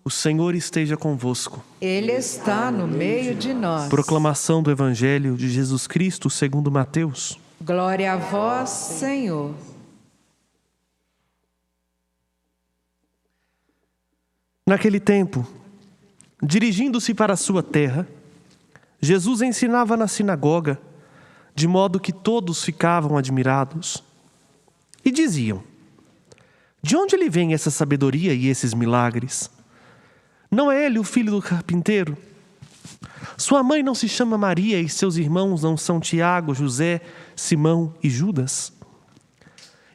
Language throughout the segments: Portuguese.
O Senhor esteja convosco. Ele está no meio de nós. Proclamação do Evangelho de Jesus Cristo segundo Mateus. Glória a vós, Senhor. Naquele tempo, dirigindo-se para a sua terra, Jesus ensinava na sinagoga, de modo que todos ficavam admirados. E diziam: de onde lhe vem essa sabedoria e esses milagres? Não é ele o filho do carpinteiro? Sua mãe não se chama Maria e seus irmãos não são Tiago, José, Simão e Judas?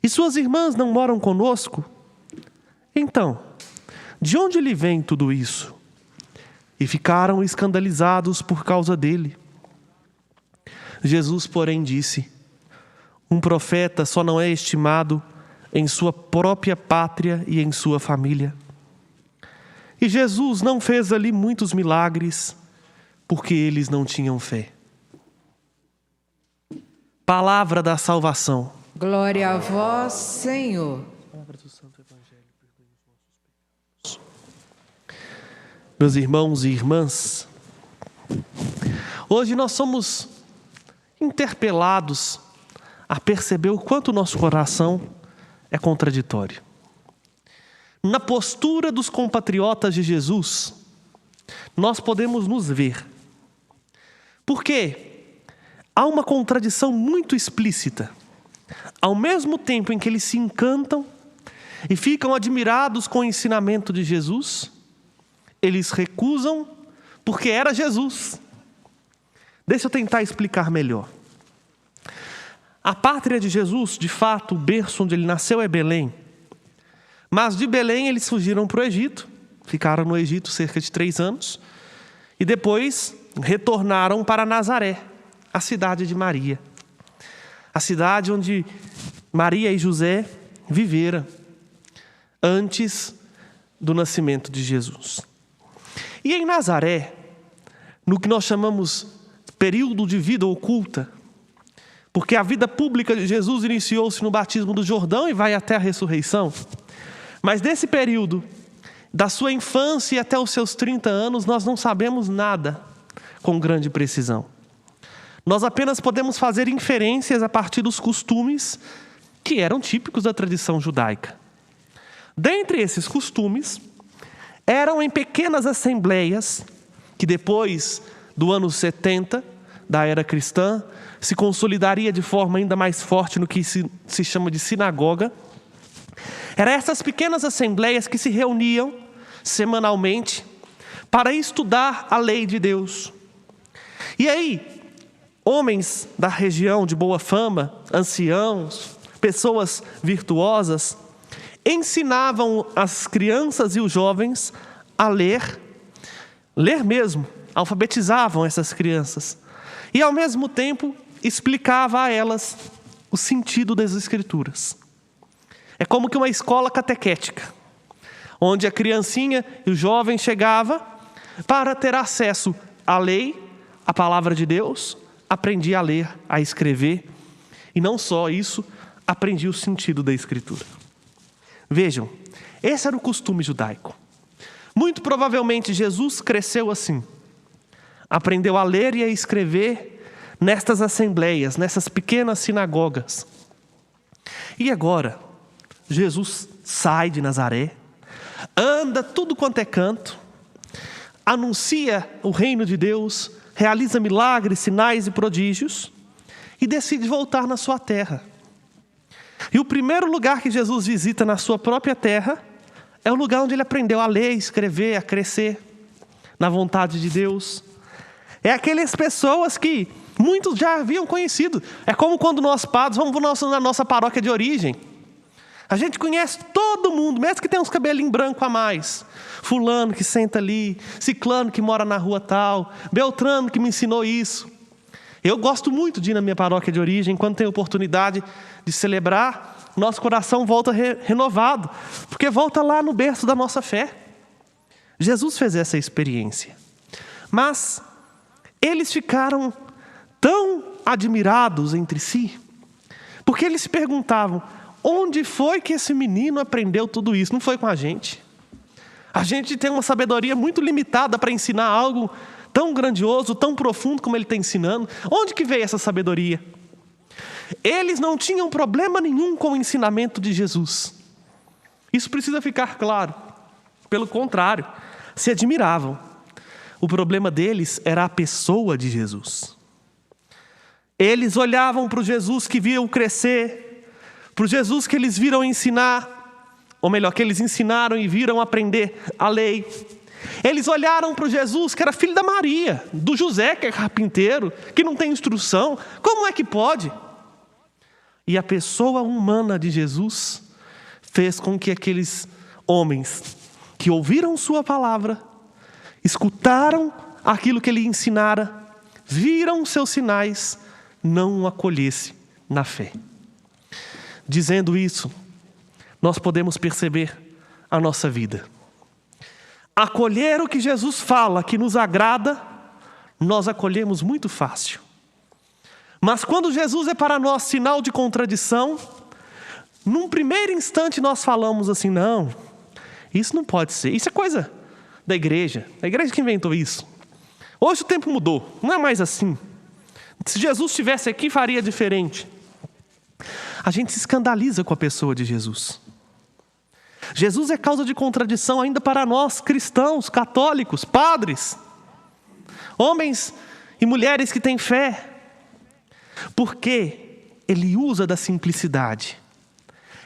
E suas irmãs não moram conosco? Então, de onde lhe vem tudo isso? E ficaram escandalizados por causa dele. Jesus, porém, disse: um profeta só não é estimado em sua própria pátria e em sua família. E Jesus não fez ali muitos milagres, porque eles não tinham fé. Palavra da salvação. Glória a vós, Senhor. Meus irmãos e irmãs, hoje nós somos interpelados a perceber o quanto o nosso coração é contraditório. Na postura dos compatriotas de Jesus, nós podemos nos ver. Porque há uma contradição muito explícita. Ao mesmo tempo em que eles se encantam e ficam admirados com o ensinamento de Jesus, eles recusam porque era Jesus. Deixa eu tentar explicar melhor. A pátria de Jesus, de fato, o berço onde ele nasceu é Belém. Mas de Belém eles fugiram para o Egito, ficaram no Egito cerca de 3 anos, e depois retornaram para Nazaré, a cidade de Maria. A cidade onde Maria e José viveram antes do nascimento de Jesus. E em Nazaré, no que nós chamamos período de vida oculta, porque a vida pública de Jesus iniciou-se no batismo do Jordão e vai até a ressurreição, mas nesse período, da sua infância e até os seus 30 anos, nós não sabemos nada com grande precisão. Nós apenas podemos fazer inferências a partir dos costumes que eram típicos da tradição judaica. Dentre esses costumes, eram em pequenas assembleias, que depois do ano 70 da era cristã, se consolidaria de forma ainda mais forte no que se chama de sinagoga. Eram essas pequenas assembleias que se reuniam semanalmente para estudar a lei de Deus. E aí, homens da região de boa fama, anciãos, pessoas virtuosas, ensinavam as crianças e os jovens a ler mesmo, alfabetizavam essas crianças. E ao mesmo tempo explicava a elas o sentido das Escrituras. É como que uma escola catequética, onde a criancinha e o jovem chegava para ter acesso à lei, à palavra de Deus, aprendia a ler, a escrever, e não só isso, aprendia o sentido da Escritura. Vejam, esse era o costume judaico. Muito provavelmente Jesus cresceu assim. Aprendeu a ler e a escrever nestas assembleias, nessas pequenas sinagogas. E agora, Jesus sai de Nazaré, anda tudo quanto é canto, anuncia o reino de Deus, realiza milagres, sinais e prodígios e decide voltar na sua terra. E o primeiro lugar que Jesus visita na sua própria terra é o lugar onde ele aprendeu a ler, a escrever, a crescer na vontade de Deus. É aquelas pessoas que muitos já haviam conhecido. É como quando nós padres vamos na nossa paróquia de origem. A gente conhece todo mundo, mesmo que tenha uns cabelinhos brancos a mais. Fulano que senta ali, ciclano que mora na rua tal, Beltrano que me ensinou isso. Eu gosto muito de ir na minha paróquia de origem, quando tenho oportunidade de celebrar, nosso coração volta renovado, porque volta lá no berço da nossa fé. Jesus fez essa experiência. Mas eles ficaram tão admirados entre si, porque eles se perguntavam: onde foi que esse menino aprendeu tudo isso? Não foi com a gente. A gente tem uma sabedoria muito limitada para ensinar algo tão grandioso, tão profundo como ele está ensinando. Onde que veio essa sabedoria? Eles não tinham problema nenhum com o ensinamento de Jesus. Isso precisa ficar claro. Pelo contrário, se admiravam. O problema deles era a pessoa de Jesus. Eles olhavam para o Jesus que viam crescer, para o Jesus que eles viram ensinar, ou melhor, que eles ensinaram e viram aprender a lei. Eles olharam para o Jesus que era filho da Maria, do José que é carpinteiro, que não tem instrução. Como é que pode? E a pessoa humana de Jesus fez com que aqueles homens que ouviram sua palavra, escutaram aquilo que ele ensinara, viram seus sinais, não o acolhesse na fé. Dizendo isso, nós podemos perceber a nossa vida. Acolher o que Jesus fala, que nos agrada, nós acolhemos muito fácil. Mas quando Jesus é para nós sinal de contradição, num primeiro instante nós falamos assim, não, isso não pode ser, isso é coisa da igreja. A igreja que inventou isso. Hoje o tempo mudou, não é mais assim. Se Jesus estivesse aqui, faria diferente. A gente se escandaliza com a pessoa de Jesus. Jesus é causa de contradição ainda para nós, cristãos, católicos, padres, homens e mulheres que têm fé. Porque ele usa da simplicidade.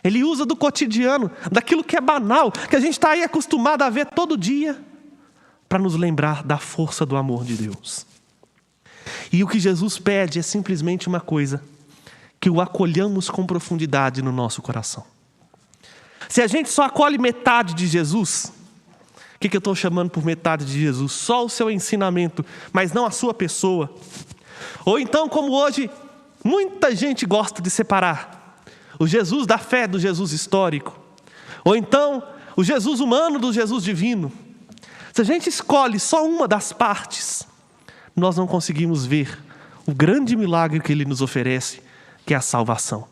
Ele usa do cotidiano, daquilo que é banal, que a gente está aí acostumado a ver todo dia, para nos lembrar da força do amor de Deus. E o que Jesus pede é simplesmente uma coisa, que o acolhamos com profundidade no nosso coração. Se a gente só acolhe metade de Jesus, o que eu estou chamando por metade de Jesus? Só o seu ensinamento, mas não a sua pessoa. Ou então, como hoje, muita gente gosta de separar o Jesus da fé do Jesus histórico. Ou então, o Jesus humano do Jesus divino. Se a gente escolhe só uma das partes, nós não conseguimos ver o grande milagre que ele nos oferece, que é a salvação.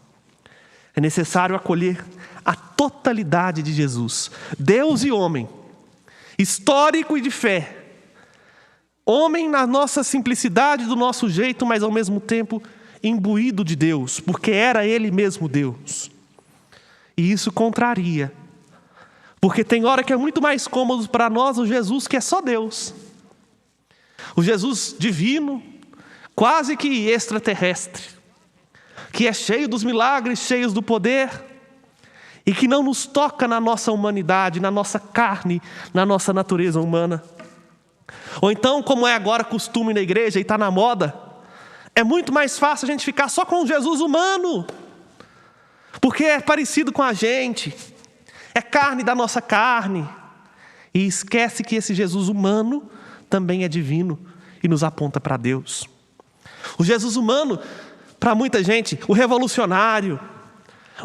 É necessário acolher a totalidade de Jesus, Deus e homem, histórico e de fé. Homem na nossa simplicidade, do nosso jeito, mas ao mesmo tempo imbuído de Deus, porque era ele mesmo Deus. E isso contraria, porque tem hora que é muito mais cômodo para nós o Jesus que é só Deus. O Jesus divino, quase que extraterrestre, que é cheio dos milagres, cheios do poder, e que não nos toca na nossa humanidade, na nossa carne, na nossa natureza humana. Ou então, como é agora costume na igreja e está na moda, é muito mais fácil a gente ficar só com o Jesus humano, porque é parecido com a gente, é carne da nossa carne, e esquece que esse Jesus humano também é divino e nos aponta para Deus. O Jesus humano, para muita gente, o revolucionário,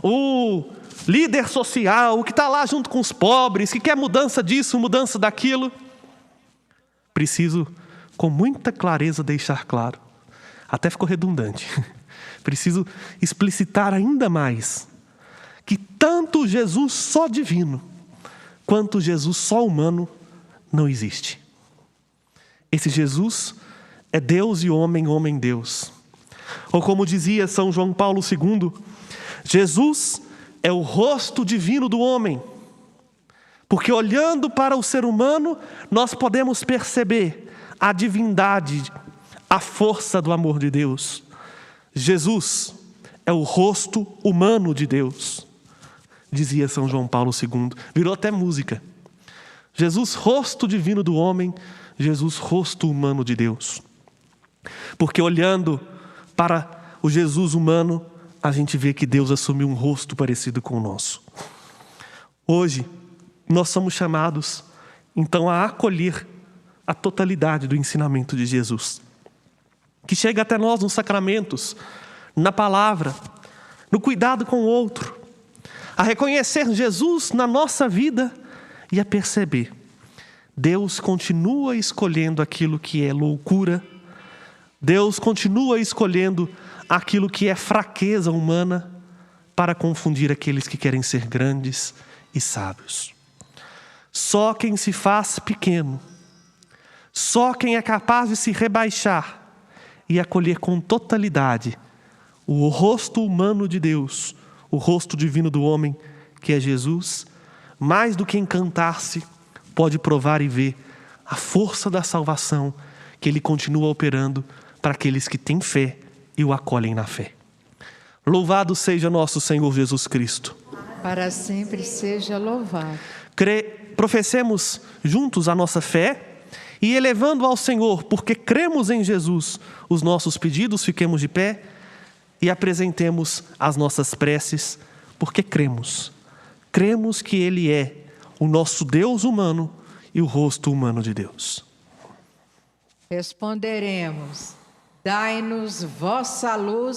o líder social, o que está lá junto com os pobres, que quer mudança disso, mudança daquilo. Preciso, com muita clareza, deixar claro. Até ficou redundante. Preciso explicitar ainda mais que tanto Jesus só divino, quanto Jesus só humano, não existe. Esse Jesus é Deus e homem, homem Deus. Ou como dizia São João Paulo II, Jesus é o rosto divino do homem, porque olhando para o ser humano, nós podemos perceber a divindade, a força do amor de Deus. Jesus é o rosto humano de Deus, dizia São João Paulo II. Virou até música. Jesus, rosto divino do homem, Jesus, rosto humano de Deus. Porque olhando para o Jesus humano, a gente vê que Deus assumiu um rosto parecido com o nosso. Hoje, nós somos chamados, então, a acolher a totalidade do ensinamento de Jesus, que chega até nós nos sacramentos, na palavra, no cuidado com o outro, a reconhecer Jesus na nossa vida e a perceber, Deus continua escolhendo aquilo que é loucura, Deus continua escolhendo aquilo que é fraqueza humana para confundir aqueles que querem ser grandes e sábios. Só quem se faz pequeno, só quem é capaz de se rebaixar e acolher com totalidade o rosto humano de Deus, o rosto divino do homem, que é Jesus, mais do que encantar-se, pode provar e ver a força da salvação que Ele continua operando para aqueles que têm fé e o acolhem na fé. Louvado seja nosso Senhor Jesus Cristo. Para sempre seja louvado. Professemos juntos a nossa fé e, elevando ao Senhor, porque cremos em Jesus, os nossos pedidos, fiquemos de pé e apresentemos as nossas preces, porque cremos. Cremos que Ele é o nosso Deus humano e o rosto humano de Deus. Responderemos: dai-nos vossa luz